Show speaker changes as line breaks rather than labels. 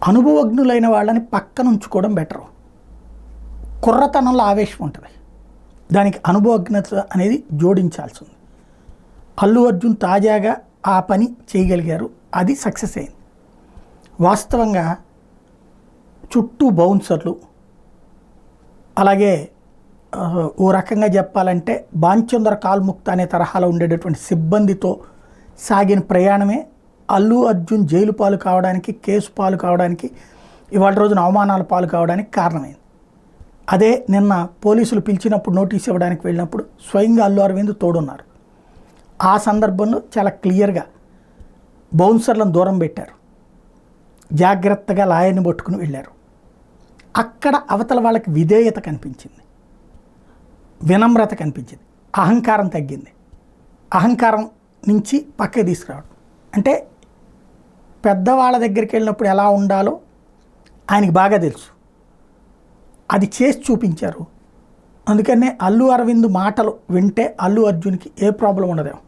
అనుభవజ్ఞులైన వాళ్ళని పక్కన ఉంచుకోవడం బెటరు. కుర్రతనంలో ఆవేశం ఉంటుంది, దానికి అనుభవజ్ఞత అనేది జోడించాల్సి ఉంది. అల్లు అర్జున్ తాజాగా ఆ పని చేయగలిగారు, అది సక్సెస్ అయింది. వాస్తవంగా చుట్టూ బౌన్సర్లు, అలాగే ఓ రకంగా చెప్పాలంటే బాంచందర కాల్ముక్త అనే తరహాలో ఉండేటటువంటి సిబ్బందితో సాగిన ప్రయాణమే అల్లు అర్జున్ జైలు పాలు కావడానికి, కేసు పాలు కావడానికి, ఇవాళ రోజున అవమానాల పాలు కావడానికి కారణమైంది. అదే నిన్న పోలీసులు పిలిచినప్పుడు నోటీస్ ఇవ్వడానికి వెళ్ళినప్పుడు స్వయంగా అల్లు అరవింద్ తోడున్నారు. ఆ సందర్భంలో చాలా క్లియర్గా బౌన్సర్లను దూరం పెట్టారు, జాగ్రత్తగా లాయర్ని పట్టుకుని వెళ్ళారు. అక్కడ అవతల వాళ్ళకి విధేయత కనిపించింది, వినమ్రత కనిపించింది, అహంకారం తగ్గింది. అహంకారం నుంచి పక్కకి తీసుకురావడం అంటే పెద్దవాళ్ళ దగ్గరికి వెళ్ళినప్పుడు ఎలా ఉండాలో ఆయనకి బాగా తెలుసు, అది చేసి చూపించారు. అందుకనే అల్లు అరవింద్ మాటలు వింటే అల్లు అర్జున్కి ఏ ప్రాబ్లం ఉండదేమో.